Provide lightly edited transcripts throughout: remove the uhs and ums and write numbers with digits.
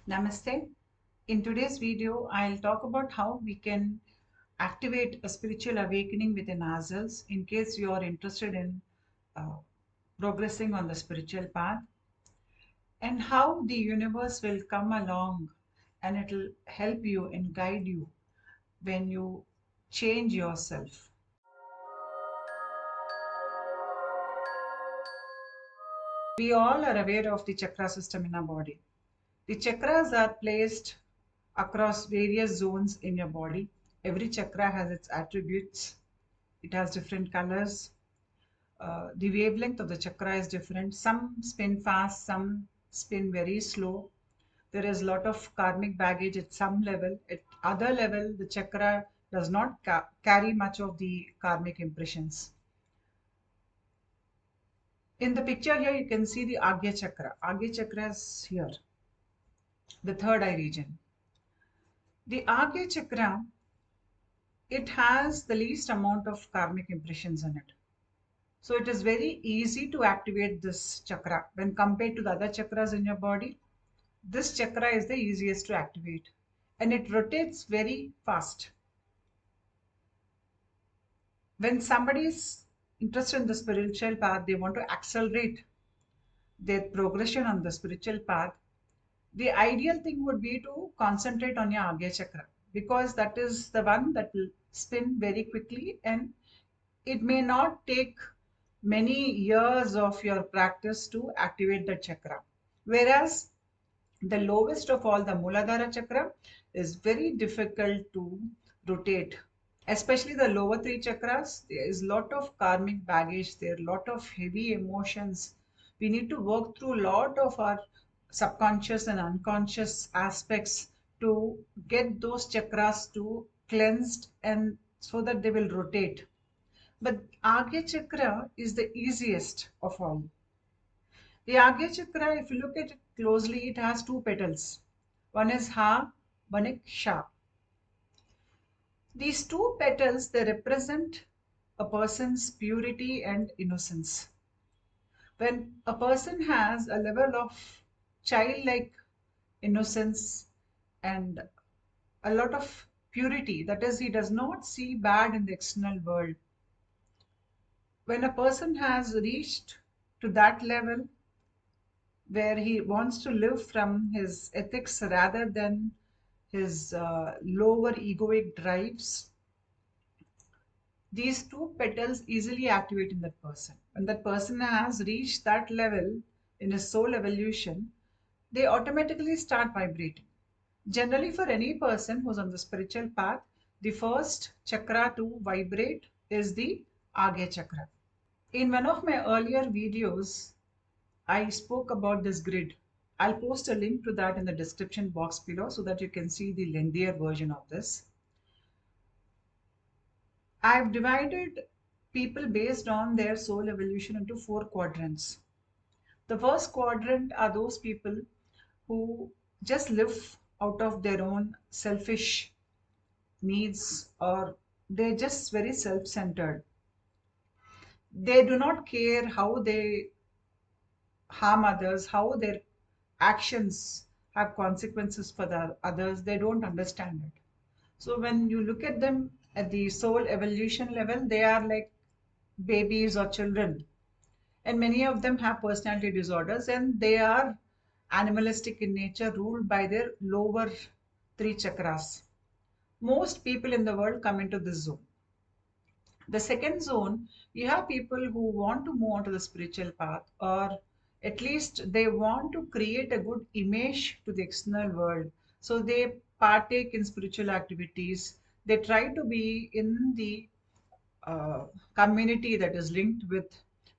Namaste. In today's video, I'll talk about how we can activate a spiritual awakening within ourselves in case you are interested in uh, progressing on the spiritual path, and how the universe will come along and it'll help you and guide you when you change yourself. We all are aware of the chakra system in our body. The chakras are placed across various zones in your body. Every chakra has its attributes. It has different colors. The wavelength of the chakra is different. Some spin fast, some spin very slow. There is a lot of karmic baggage at some level. At other level, the chakra does not carry much of the karmic impressions. In the picture here, you can see the Aagna Chakra. Aagna Chakra is here, the third eye region. The Aagna Chakra, it has the least amount of karmic impressions in it. So it is very easy to activate this chakra when compared to the other chakras in your body. This chakra is the easiest to activate and it rotates very fast. When somebody is interested in the spiritual path, they want to accelerate their progression on the spiritual path. The ideal thing would be to concentrate on your Aagya chakra because that is the one that will spin very quickly and it may not take many years of your practice to activate the chakra. Whereas the lowest of all, the Muladhara chakra, is very difficult to rotate. Especially the lower three chakras, there is a lot of karmic baggage, there are a lot of heavy emotions. We need to work through a lot of our subconscious and unconscious aspects to get those chakras to cleansed and so that they will rotate. But Agya Chakra is the easiest of all. The Agya Chakra, if you look at it closely, it has two petals. One is Ha, one is Sha. These two petals, they represent a person's purity and innocence. When a person has a level of childlike innocence and a lot of purity, that is, he does not see bad in the external world. When a person has reached to that level, where he wants to live from his ethics rather than his lower egoic drives, these two petals easily activate in that person. When that person has reached that level in his soul evolution, they automatically start vibrating. Generally, for any person who's on the spiritual path, the first chakra to vibrate is the Agya chakra. In one of my earlier videos, I spoke about this grid. I'll post a link to that in the description box below so that you can see the lengthier version of this. I've divided people based on their soul evolution into four quadrants. The first quadrant are those people who just live out of their own selfish needs, or they're just very self-centered. They do not care how they harm others, how their actions have consequences for the others. They don't understand it. So when you look at them at the soul evolution level, they are like babies or children. And many of them have personality disorders and they are animalistic in nature, ruled by their lower three chakras. Most people in the world come into this zone. The second zone, you have people who want to move on to the spiritual path, or at least they want to create a good image to the external world. So they partake in spiritual activities. They try to be in the community that is linked with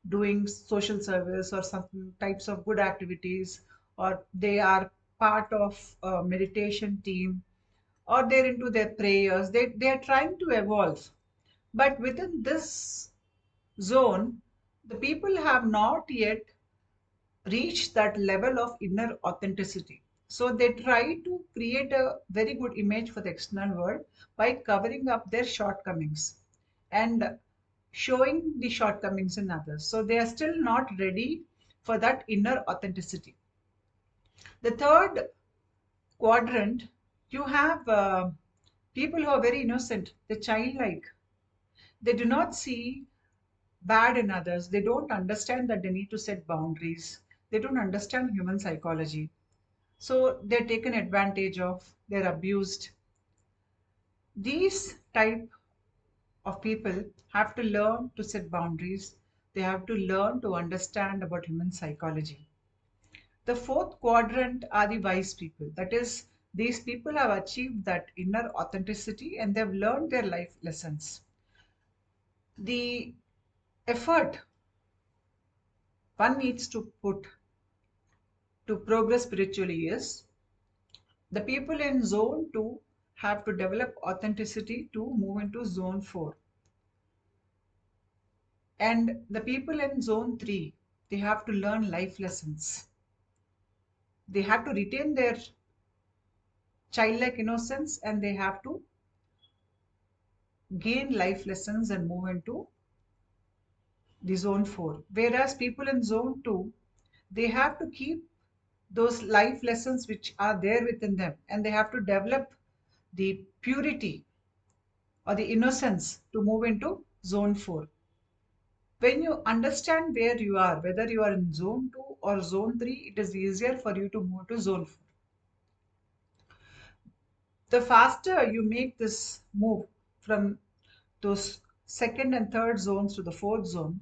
doing social service or some types of good activities, or they are part of a meditation team, or they're into their prayers. They are trying to evolve. But within this zone, the people have not yet reached that level of inner authenticity. So they try to create a very good image for the external world by covering up their shortcomings and showing the shortcomings in others. So they are still not ready for that inner authenticity. The third quadrant, you have people who are very innocent, they're childlike. They do not see bad in others. They don't understand that they need to set boundaries. They don't understand human psychology. So they're taken advantage of, they're abused. These type of people have to learn to set boundaries. They have to learn to understand about human psychology. The fourth quadrant are the wise people. That is, these people have achieved that inner authenticity and they've learned their life lessons. The effort one needs to put to progress spiritually is the people in zone 2 have to develop authenticity to move into zone 4. And the people in zone 3, they have to learn life lessons. They have to retain their childlike innocence and they have to gain life lessons and move into the zone 4. Whereas people in zone 2, they have to keep those life lessons which are there within them and they have to develop the purity or the innocence to move into zone 4. When you understand where you are, whether you are in zone 2 or zone 3, it is easier for you to move to zone 4. The faster you make this move from those second and third zones to the fourth zone,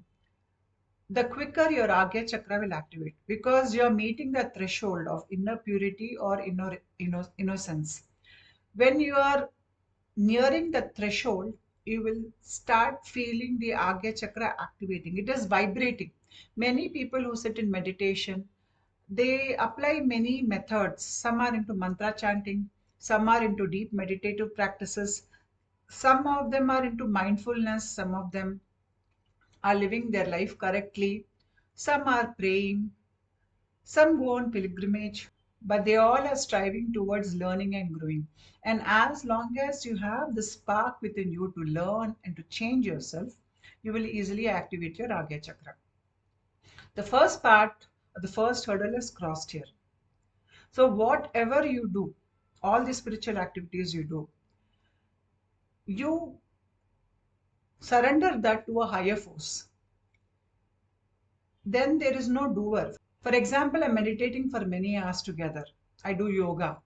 the quicker your Aagya Chakra will activate because you're meeting the threshold of inner purity or innocence. When you are nearing the threshold, you will start feeling the Aagya Chakra activating. It is vibrating. Many people who sit in meditation, they apply many methods. Some are into mantra chanting, some are into deep meditative practices, some of them are into mindfulness, some of them are living their life correctly, some are praying, some go on pilgrimage, but they all are striving towards learning and growing. And as long as you have the spark within you to learn and to change yourself, you will easily activate your Aagya Chakra. The first part, the first hurdle is crossed here. So, whatever you do, all the spiritual activities you do, you surrender that to a higher force. Then there is no doer. For example, I'm meditating for many hours together. I do yoga.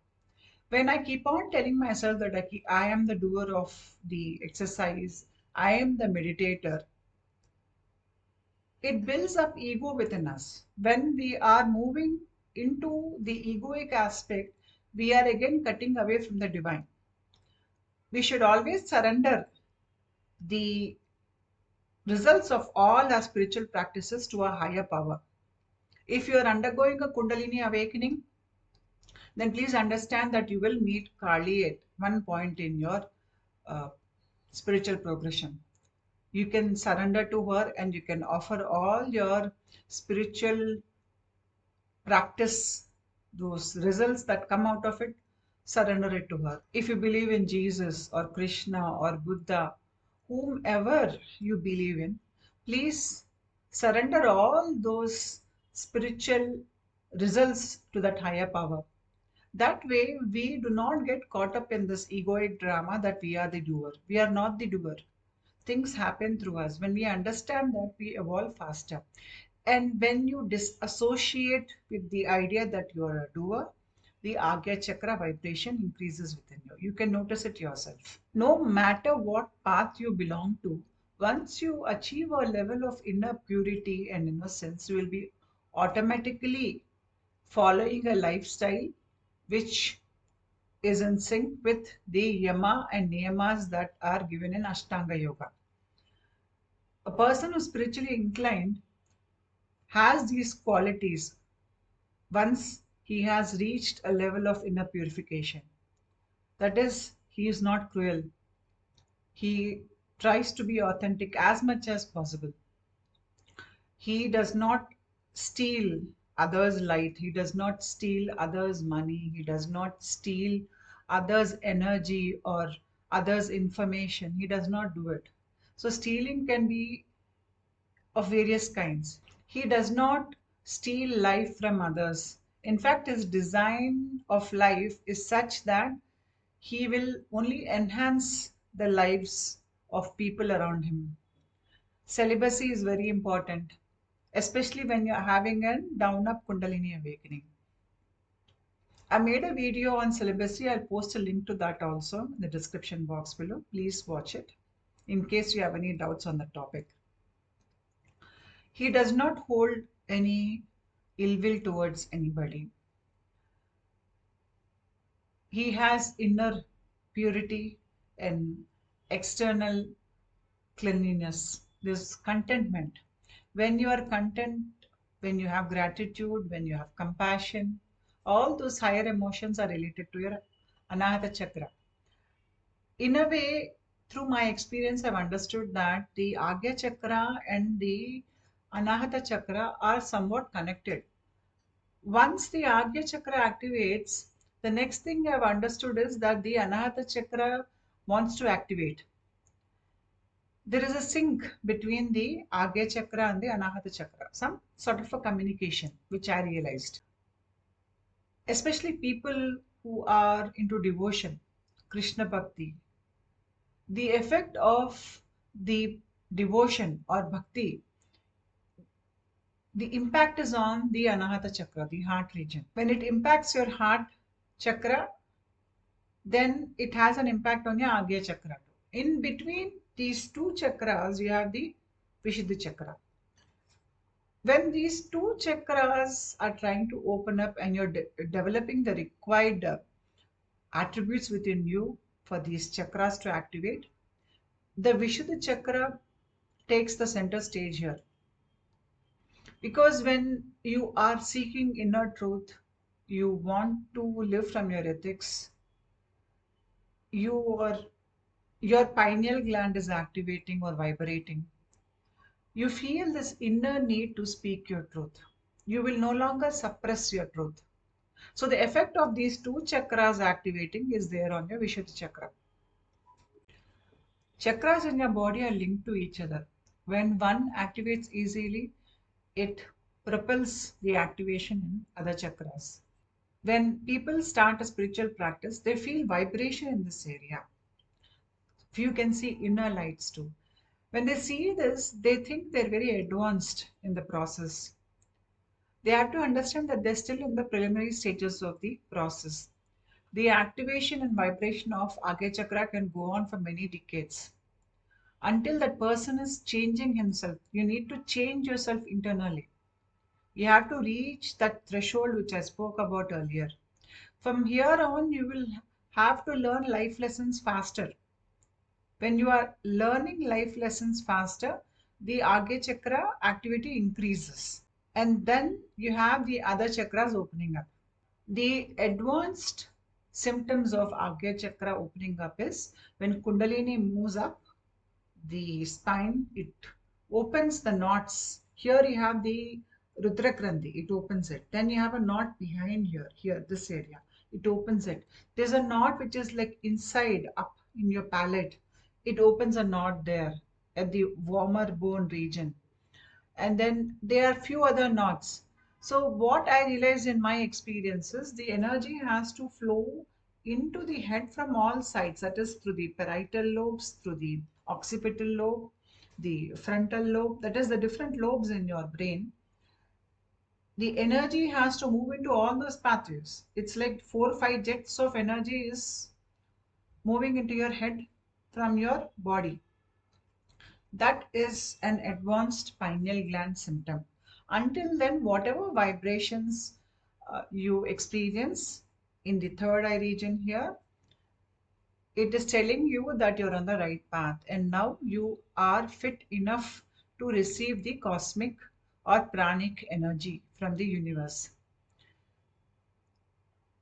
When I keep on telling myself that I am the doer of the exercise, I am the meditator, it builds up ego within us. When we are moving into the egoic aspect, we are again cutting away from the divine. We should always surrender the results of all our spiritual practices to a higher power. If you are undergoing a Kundalini awakening, then please understand that you will meet Kali at one point in your uh, spiritual progression. You can surrender to her and you can offer all your spiritual practice, those results that come out of it, surrender it to her. If you believe in Jesus or Krishna or Buddha, whomever you believe in, please surrender all those spiritual results to that higher power. That way, we do not get caught up in this egoic drama that we are the doer. We are not the doer. Things happen through us. When we understand that, we evolve faster. And when you disassociate with the idea that you are a doer, the Agya Chakra vibration increases within you. You can notice it yourself. No matter what path you belong to, once you achieve a level of inner purity and innocence, you will be automatically following a lifestyle which is in sync with the yama and niyamas that are given in Ashtanga Yoga. A person who's spiritually inclined has these qualities once he has reached a level of inner purification. That is, he is not cruel. He tries to be authentic as much as possible. He does not steal others' light. He does not steal others' money. He does not steal others' energy or others' information. He does not do it. So, stealing can be of various kinds. He does not steal life from others. In fact, his design of life is such that he will only enhance the lives of people around him. Celibacy is very important, especially when you're having a down up Kundalini awakening. I made a video on celibacy. I'll post a link to that also in the description box below. Please watch it in case you have any doubts on the topic. He does not hold any ill will towards anybody. He has inner purity and external cleanliness. This contentment. When you are content, when you have gratitude, when you have compassion, all those higher emotions are related to your Anahata Chakra. In a way, through my experience, I've understood that the Aagna Chakra and the Anahata Chakra are somewhat connected. Once the Aagna Chakra activates, the next thing I've understood is that the Anahata Chakra wants to activate. There is a sync between the Aagna Chakra and the Anahata Chakra, some sort of a communication, which I realized. Especially people who are into devotion, Krishna Bhakti, the effect of the devotion or bhakti, the impact is on the Anahata Chakra, the heart region. When it impacts your heart chakra, then it has an impact on your Agya Chakra. In between these two chakras, you have the Vishuddha Chakra. When these two chakras are trying to open up and you're developing the required attributes within you for these chakras to activate, the Vishuddha Chakra takes the center stage here. Because when you are seeking inner truth, you want to live from your ethics, your pineal gland is activating or vibrating. You feel this inner need to speak your truth. You will no longer suppress your truth. So the effect of these two chakras activating is there on your Vishuddha Chakra. Chakras in your body are linked to each other. When one activates easily, it propels the activation in other chakras. When people start a spiritual practice, they feel vibration in this area. Few can see inner lights too. When they see this, they think they're very advanced in the process. They have to understand that they're still in the preliminary stages of the process. The activation and vibration of Agya Chakra can go on for many decades. Until that person is changing himself, you need to change yourself internally. You have to reach that threshold which I spoke about earlier. From here on, you will have to learn life lessons faster. When you are learning life lessons faster, the Agya Chakra activity increases. And then you have the other chakras opening up. The advanced symptoms of Agya Chakra opening up is when Kundalini moves up the spine, it opens the knots. Here you have the Rudra Grandhi, it opens it. Then you have a knot behind here, this area, it opens it. There's a knot which is like inside up in your palate. It opens a knot there at the warmer bone region. And then there are few other knots. So what I realized in my experiences, the energy has to flow into the head from all sides, that is through the parietal lobes, through the occipital lobe, the frontal lobe, that is the different lobes in your brain. The energy has to move into all those pathways. It's like 4 or 5 jets of energy is moving into your head from your body. That is an advanced pineal gland symptom. Until then, whatever vibrations you experience in the third eye region here, it is telling you that you're on the right path and now you are fit enough to receive the cosmic or pranic energy from the universe.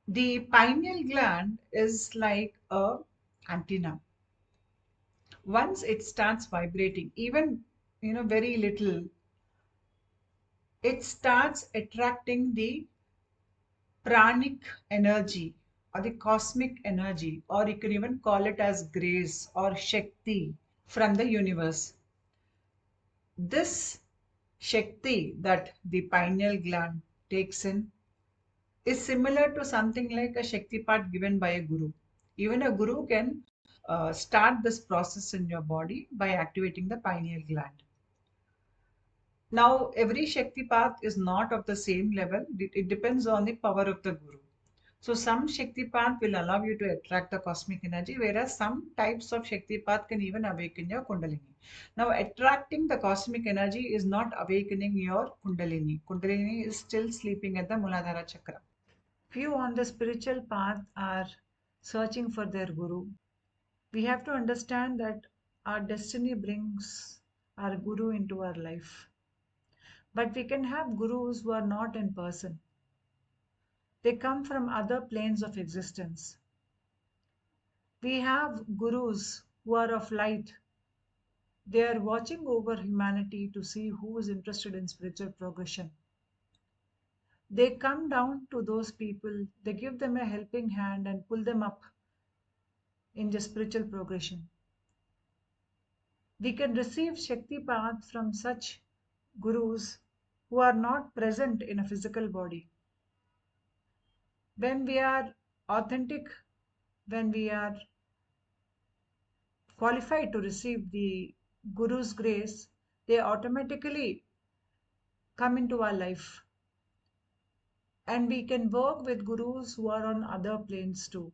The pineal gland is like a antenna. Once it starts vibrating, even very little, it starts attracting the pranic energy or the cosmic energy, or you can even call it as grace or Shakti from the universe. This Shakti that the pineal gland takes in is similar to something like a Shakti part given by a guru. Even a guru can start this process in your body by activating the pineal gland. Now, every Shakti path is not of the same level. It depends on the power of the Guru. So, some Shakti path will allow you to attract the cosmic energy, whereas some types of Shakti path can even awaken your Kundalini. Now, attracting the cosmic energy is not awakening your Kundalini. Kundalini is still sleeping at the Muladhara Chakra. Few on the spiritual path are searching for their Guru. We have to understand that our destiny brings our Guru into our life. But we can have gurus who are not in person. They come from other planes of existence. We have gurus who are of light. They are watching over humanity to see who is interested in spiritual progression. They come down to those people, they give them a helping hand and pull them up in the spiritual progression. We can receive Shakti path from such gurus who are not present in a physical body. When we are authentic, when we are qualified to receive the Guru's grace, they automatically come into our life. And we can work with Gurus who are on other planes too.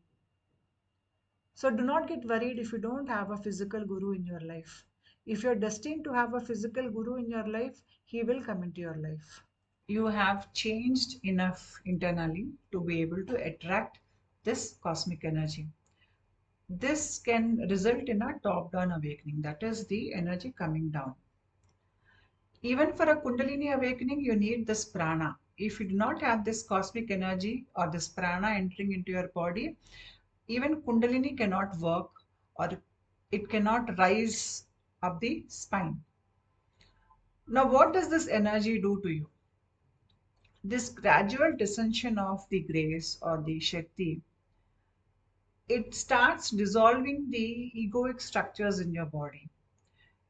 So do not get worried if you don't have a physical Guru in your life. If you're destined to have a physical Guru in your life, he will come into your life. You have changed enough internally to be able to attract this cosmic energy. This can result in a top-down awakening, that is the energy coming down. Even for a Kundalini awakening, you need this prana. If you do not have this cosmic energy or this prana entering into your body, even Kundalini cannot work or it cannot rise up the spine. Now, what does this energy do to you? This gradual descension of the grace or the Shakti, it starts dissolving the egoic structures in your body.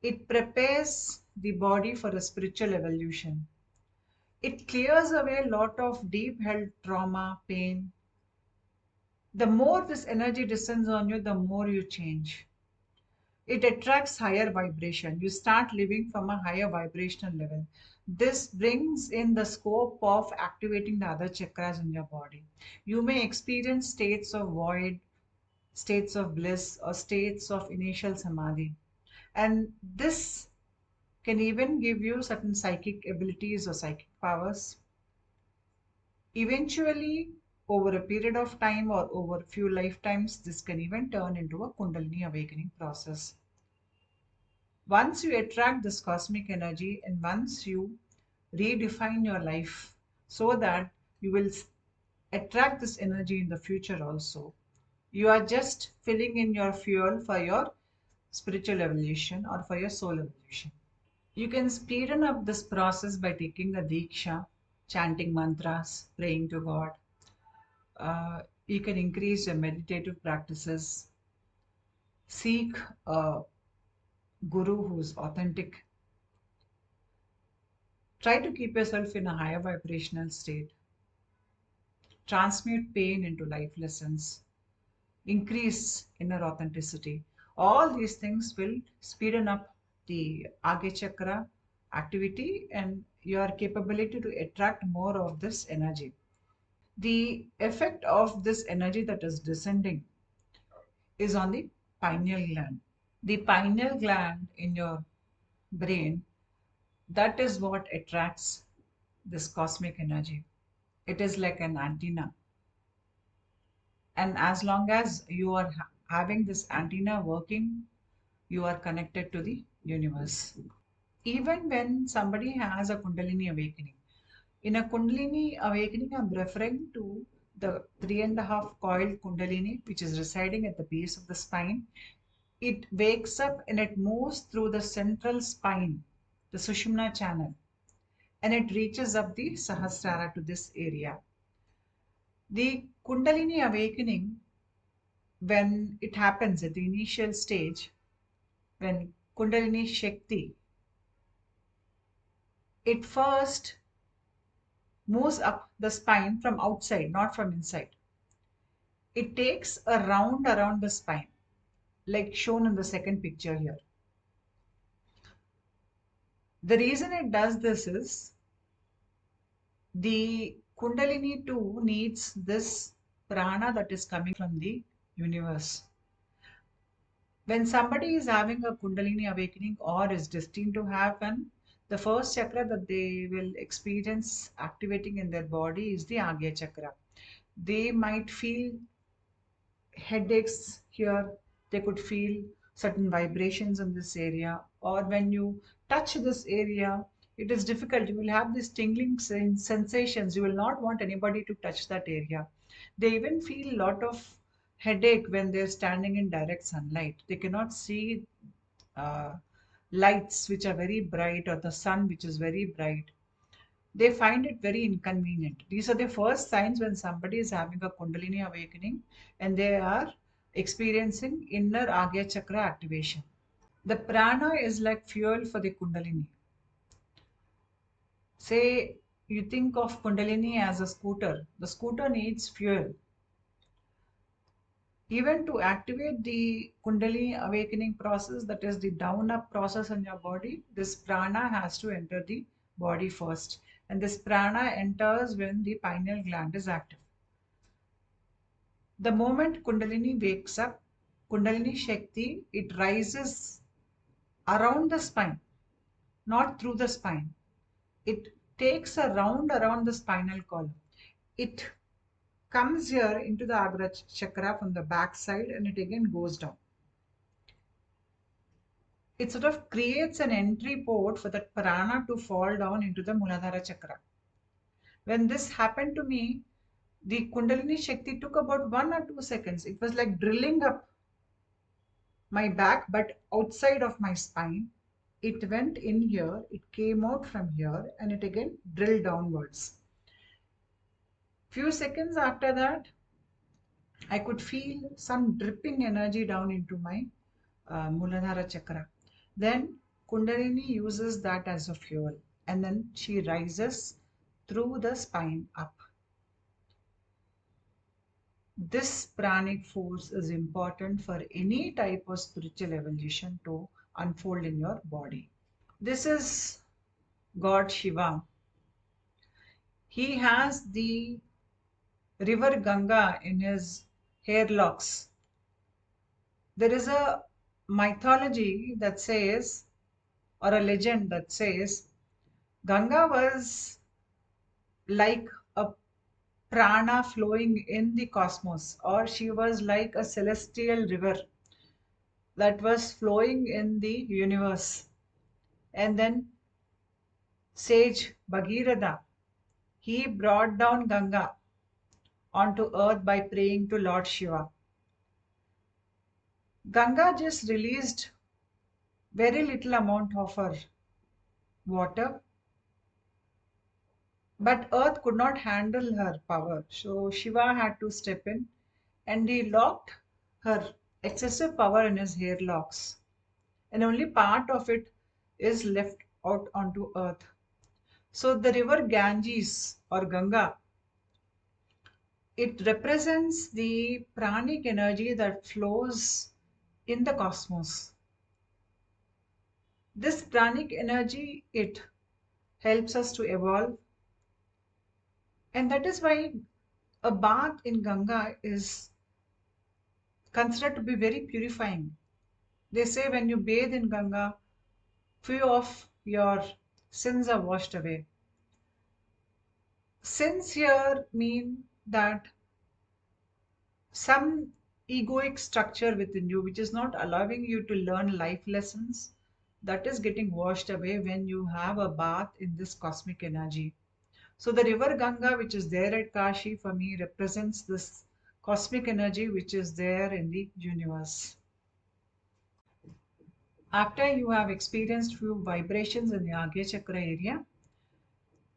It prepares the body for a spiritual evolution. It clears away a lot of deep held trauma, pain. The more this energy descends on you, the more you change. It attracts higher vibration. You start living from a higher vibrational level. This brings in the scope of activating the other chakras in your body. You may experience states of void, states of bliss, or states of initial samadhi. And this can even give you certain psychic abilities or psychic powers. Eventually, over a period of time or over a few lifetimes, this can even turn into a Kundalini awakening process. Once you attract this cosmic energy and once you redefine your life so that you will attract this energy in the future also, you are just filling in your fuel for your spiritual evolution or for your soul evolution. You can speeden up this process by taking a diksha, chanting mantras, praying to God. You can increase your meditative practices. Seek a guru who's authentic. Try to keep yourself in a higher vibrational state. Transmute pain into life lessons. Increase inner authenticity. All these things will speeden up the Aagna Chakra activity and your capability to attract more of this energy. The effect of this energy that is descending is on the pineal gland. The pineal gland in your brain, that is what attracts this cosmic energy. It is like an antenna. And as long as you are having this antenna working, you are connected to the universe. Even when somebody has a Kundalini awakening, in a Kundalini awakening, I'm referring to the 3.5 coiled Kundalini, which is residing at the base of the spine. It wakes up and it moves through the central spine, the Sushumna channel, and it reaches up the Sahasrara to this area. The Kundalini awakening, when it happens at the initial stage, when Kundalini Shakti, it first moves up the spine from outside, not from inside. It takes a round around the spine, like shown in the second picture here. The reason it does this is the Kundalini too needs this prana that is coming from the universe. When somebody is having a Kundalini awakening or is destined to have one, the first chakra that they will experience activating in their body is the Aagna Chakra. They might feel headaches here, they could feel certain vibrations in this area, or when you touch this area, it is difficult. You will have these tingling sensations. You will not want anybody to touch that area. They even feel a lot of headache when they're standing in direct sunlight. They cannot see uh, lights which are very bright or the sun which is very bright. They find it very inconvenient. These are the first signs when somebody is having a Kundalini awakening and they are experiencing inner Agya Chakra activation. The prana is like fuel for the Kundalini. Say you think of Kundalini as a scooter. The scooter needs fuel. Even to activate the Kundalini awakening process, that is the down up process in your body, this prana has to enter the body first. And this prana enters when the pineal gland is active. The moment Kundalini wakes up, Kundalini Shakti, it rises around the spine, not through the spine. It takes a round around the spinal column. It comes here into the Aagna Chakra from the back side and it again goes down. It sort of creates an entry port for that prana to fall down into the Muladhara Chakra. When this happened to me, the Kundalini Shakti took about 1 or 2 seconds. It was like drilling up my back, but outside of my spine. It went in here, it came out from here, and it again drilled downwards. Few seconds after that, I could feel some dripping energy down into my Muladhara Chakra. Then Kundalini uses that as a fuel, and then she rises through the spine up. This pranic force is important for any type of spiritual evolution to unfold in your body. This is God Shiva. He has the river Ganga in his hair locks. There is a mythology that says, or a legend that says, Ganga was like a prana flowing in the cosmos, or she was like a celestial river that was flowing in the universe. And then sage Bhagirath, he brought down Ganga onto earth by praying to Lord Shiva. Ganga just released very little amount of her water, but earth could not handle her power. So Shiva had to step in and he locked her excessive power in his hair locks. And only part of it is left out onto earth. So the river Ganges or Ganga, it represents the pranic energy that flows in the cosmos. This pranic energy, it helps us to evolve. And that is why a bath in Ganga is considered to be very purifying. They say when you bathe in Ganga, few of your sins are washed away. Sins here mean that some egoic structure within you which is not allowing you to learn life lessons, that is getting washed away when you have a bath in this cosmic energy. So the river Ganga, which is there at Kashi, for me represents this cosmic energy which is there in the universe. After you have experienced few vibrations in the Agya Chakra area,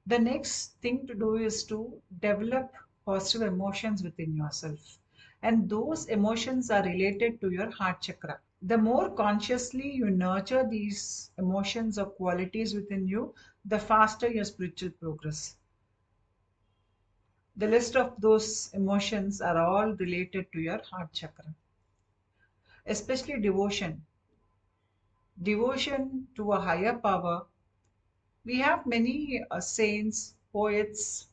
the next thing to do is to develop positive emotions within yourself. And those emotions are related to your heart chakra. The more consciously you nurture these emotions or qualities within you, the faster your spiritual progress. The list of those emotions are all related to your heart chakra, especially devotion. Devotion to a higher power. We have many saints, poets,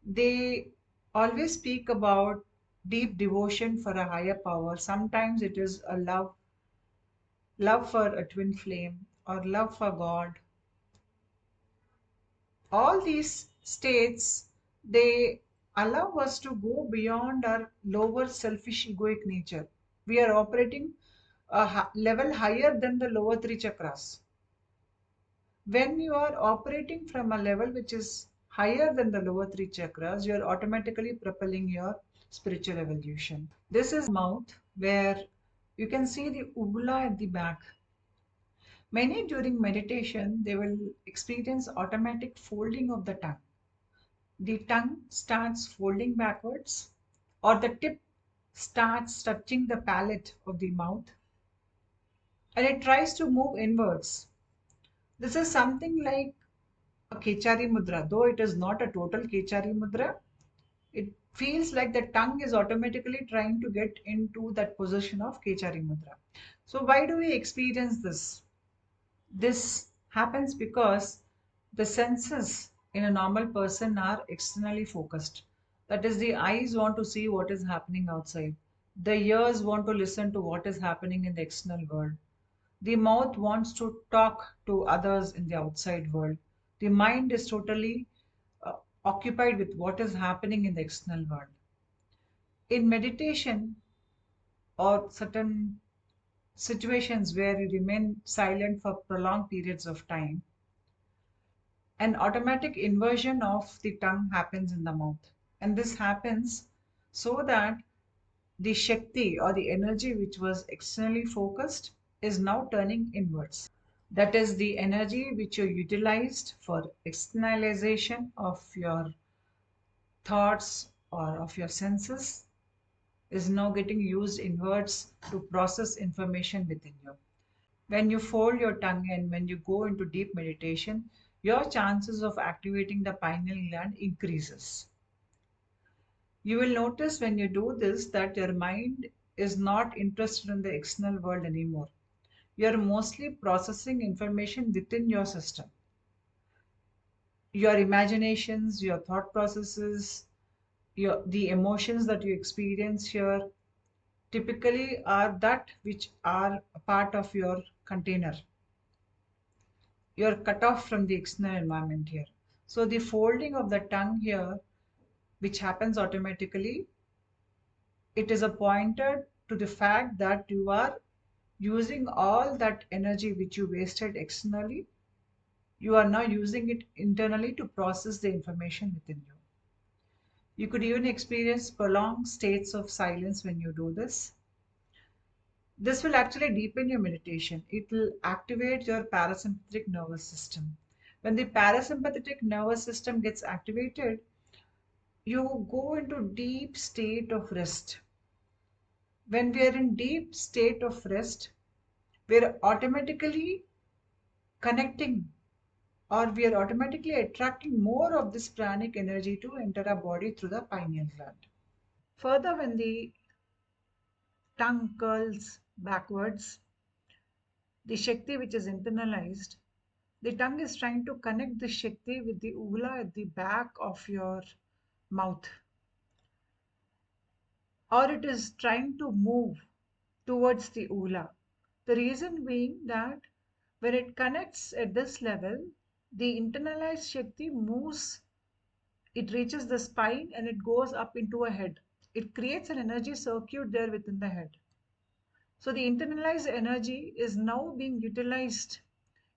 they always speak about deep devotion for a higher power. Sometimes it is a love for a twin flame or love for God. All these states, they allow us to go beyond our lower selfish egoic nature. We are operating a level higher than the lower three chakras. When you are operating from a level which is higher than the lower three chakras, you are automatically propelling your spiritual evolution. This is mouth where you can see the uvula at the back. Many during meditation, they will experience automatic folding of the tongue. The tongue starts folding backwards, or the tip starts touching the palate of the mouth, and it tries to move inwards. This is something like a Kechari Mudra, though it is not a total Kechari Mudra. It feels like the tongue is automatically trying to get into that position of Kechari Mudra. So, why do we experience this? This happens because the senses in a normal person are externally focused. That is, the eyes want to see what is happening outside, the ears want to listen to what is happening in the external world, the mouth wants to talk to others in the outside world, the mind is totally occupied with what is happening in the external world. In meditation or certain situations where you remain silent for prolonged periods of time, an automatic inversion of the tongue happens in the mouth. And this happens so that the Shakti or the energy which was externally focused is now turning inwards. That is the energy which you utilized for externalization of your thoughts or of your senses is now getting used inwards to process information within you. When you fold your tongue and when you go into deep meditation, your chances of activating the pineal gland increases. You will notice when you do this that your mind is not interested in the external world anymore. You are mostly processing information within your system. Your imaginations, your thought processes, the emotions that you experience here typically are that which are a part of your container. You're cut off from the external environment here. So the folding of the tongue here, which happens automatically, it is a pointer to the fact that you are using all that energy which you wasted externally. You are now using it internally to process the information within you. You could even experience prolonged states of silence when you do this. This will actually deepen your meditation. It will activate your parasympathetic nervous system. When the parasympathetic nervous system gets activated, you go into deep state of rest. When we are in deep state of rest, we're automatically connecting or we are automatically attracting more of this pranic energy to enter our body through the pineal gland. Further, when the tongue curls backwards, the Shakti which is internalized, the tongue is trying to connect the Shakti with the uvula at the back of your mouth, or it is trying to move towards the uvula. The reason being that when it connects at this level, the internalized Shakti moves, it reaches the spine and it goes up into a head. It creates an energy circuit there within the head. So the internalized energy is now being utilized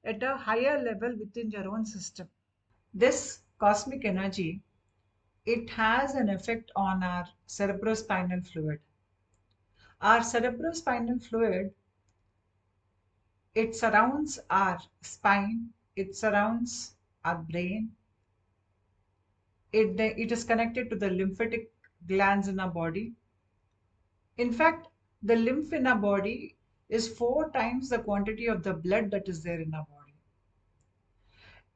at a higher level within your own system. This cosmic energy, it has an effect on our cerebrospinal fluid. Our cerebrospinal fluid, it surrounds our spine, it surrounds our brain, it is connected to the lymphatic glands in our body. In fact, the lymph in our body is 4 times the quantity of the blood that is there in our body.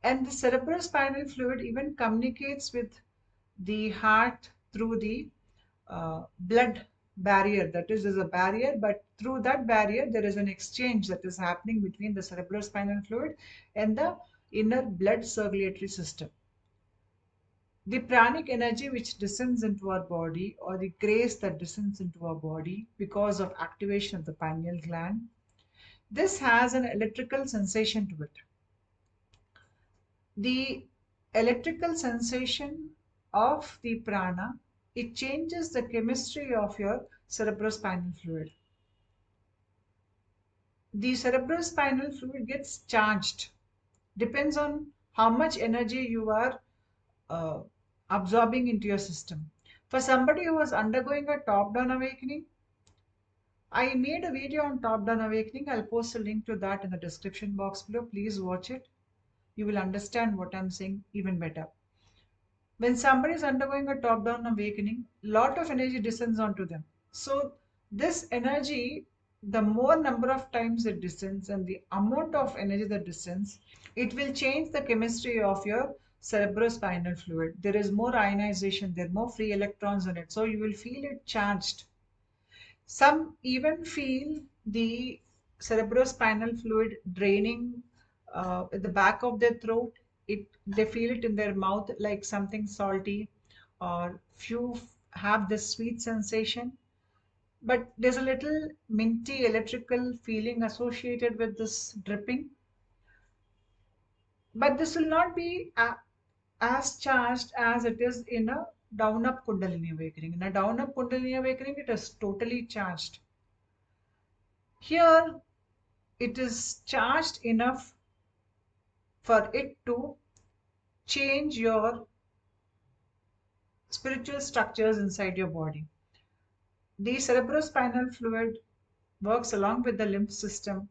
And the cerebrospinal fluid even communicates with the heart through the blood barrier. That is, there's a barrier, but through that barrier, there is an exchange that is happening between the cerebrospinal fluid and the inner blood circulatory system. The pranic energy which descends into our body, or the grace that descends into our body because of activation of the pineal gland, this has an electrical sensation to it. The electrical sensation of the prana, it changes the chemistry of your cerebrospinal fluid. The cerebrospinal fluid gets charged, depends on how much energy you are uh, absorbing into your system. For somebody who is undergoing a top-down awakening, I made a video on top-down awakening. I'll post a link to that in the description box below. Please watch it. You will understand what I'm saying even better. When somebody is undergoing a top-down awakening, lot of energy descends onto them. So this energy, the more number of times it descends and the amount of energy that descends, it will change the chemistry of your cerebrospinal fluid. There is more ionization, there are more free electrons in it. So you will feel it charged. Some even feel the cerebrospinal fluid draining at the back of their throat. They feel it in their mouth like something salty, or few have this sweet sensation. But there's a little minty electrical feeling associated with this dripping. But this will not be as charged as it is in a down up Kundalini awakening. In a down up Kundalini awakening, it is totally charged. Here, it is charged enough for it to change your spiritual structures inside your body. The cerebrospinal fluid works along with the lymph system.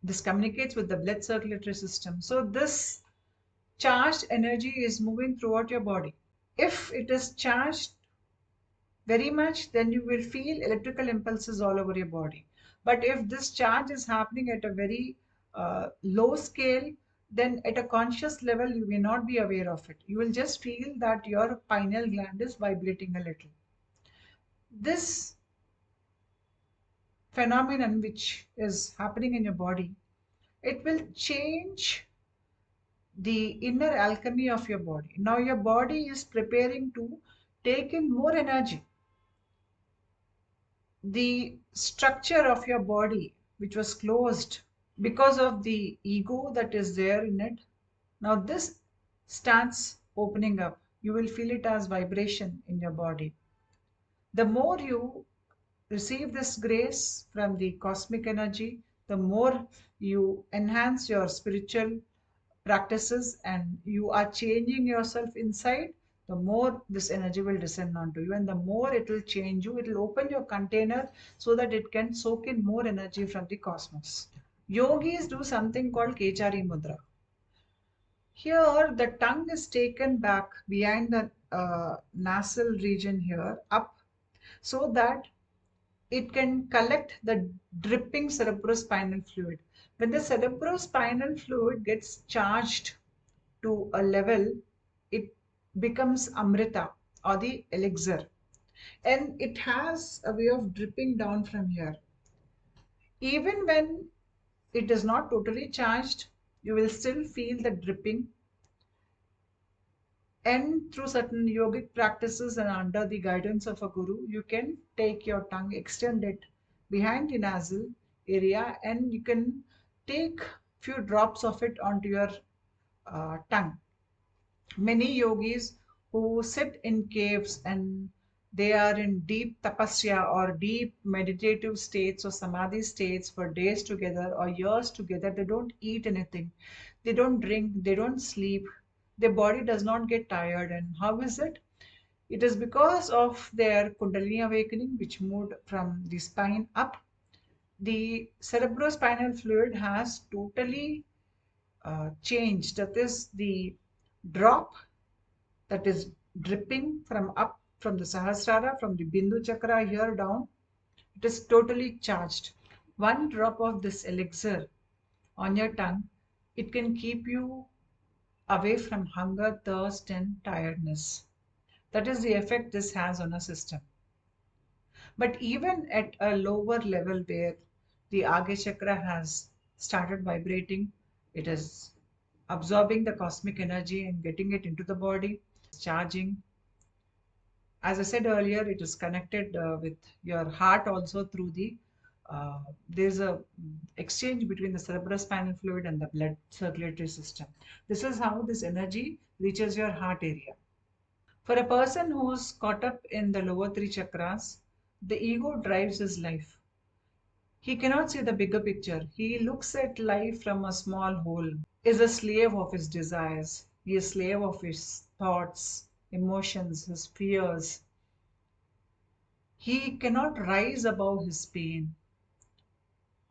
This communicates with the blood circulatory system. So this charged energy is moving throughout your body. If it is charged very much, then you will feel electrical impulses all over your body. But if this charge is happening at a very low scale, then at a conscious level, you may not be aware of it. You will just feel that your pineal gland is vibrating a little. This phenomenon which is happening in your body, it will change the inner alchemy of your body. Now your body is preparing to take in more energy. The structure of your body, which was closed because of the ego that is there in it, now this starts opening up. You will feel it as vibration in your body. The more you receive this grace from the cosmic energy, the more you enhance your spiritual practices and you are changing yourself inside, the more this energy will descend onto you, and the more it will change you. It will open your container so that it can soak in more energy from the cosmos. Yogis do something called Kechari Mudra. Here, the tongue is taken back behind the nasal region here up, so that it can collect the dripping cerebrospinal fluid. When the cerebrospinal fluid gets charged to a level, it becomes Amrita, or the elixir. And it has a way of dripping down from here. Even when it is not totally charged, you will still feel the dripping. And through certain yogic practices and under the guidance of a guru, you can take your tongue, extend it behind the nasal area, and you can take few drops of it onto your tongue. Many yogis who sit in caves and they are in deep tapasya or deep meditative states or samadhi states for days together or years together, they don't eat anything, they don't drink, they don't sleep, their body does not get tired. And how is it? It is because of their Kundalini awakening, which moved from the spine up. The cerebrospinal fluid has totally changed. That is, the drop that is dripping from up from the Sahasrara, from the Bindu Chakra here down, it is totally charged. One drop of this elixir on your tongue, it can keep you away from hunger, thirst, and tiredness. That is the effect this has on a system. But even at a lower level where the Aagya Chakra has started vibrating, it is absorbing the cosmic energy and getting it into the body, charging. As I said earlier, it is connected with your heart also through there's a exchange between the cerebrospinal fluid and the blood circulatory system. This is how this energy reaches your heart area. For a person who's caught up in the lower three chakras, the ego drives his life. He cannot see the bigger picture. He looks at life from a small hole, is a slave of his desires. He is a slave of his thoughts, emotions, his fears. He cannot rise above his pain.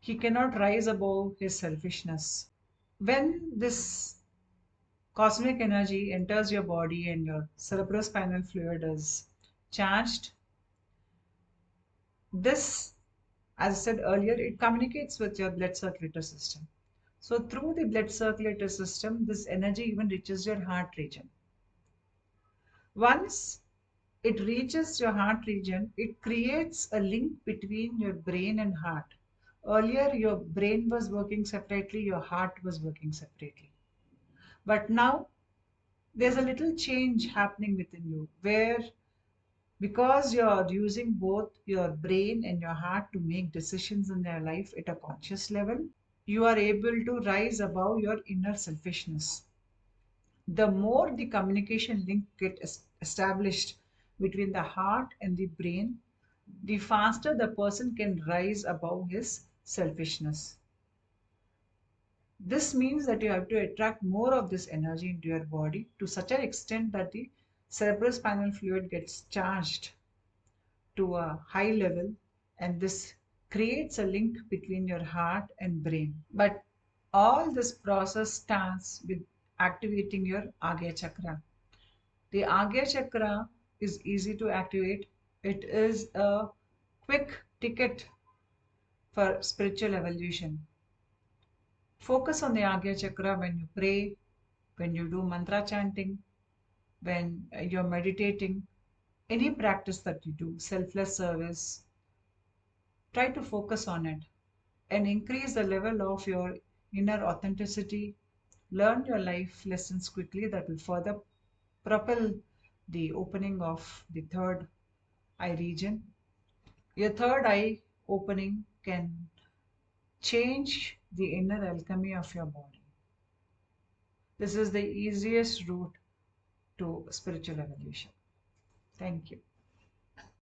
He cannot rise above his selfishness. When this cosmic energy enters your body and your cerebrospinal fluid is charged, this, as I said earlier, it communicates with your blood circulatory system. So through the blood circulatory system, this energy even reaches your heart region. Once it reaches your heart region, it creates a link between your brain and heart. Earlier, your brain was working separately, your heart was working separately. But now there's a little change happening within you where, because you're using both your brain and your heart to make decisions in your life at a conscious level, you are able to rise above your inner selfishness. The more the communication link gets established between the heart and the brain, the faster the person can rise above his selfishness. This means that you have to attract more of this energy into your body to such an extent that the cerebrospinal fluid gets charged to a high level, and this creates a link between your heart and brain. But all this process starts with activating your Aagya Chakra. The Aagya Chakra is easy to activate. It is a quick ticket for spiritual evolution. Focus on the Aagya Chakra when you pray, when you do mantra chanting, when you're meditating, any practice that you do, selfless service, try to focus on it and increase the level of your inner authenticity. Learn your life lessons quickly that will further propel the opening of the third eye region. Your third eye opening can change the inner alchemy of your body. This is the easiest route to spiritual evolution. Thank you.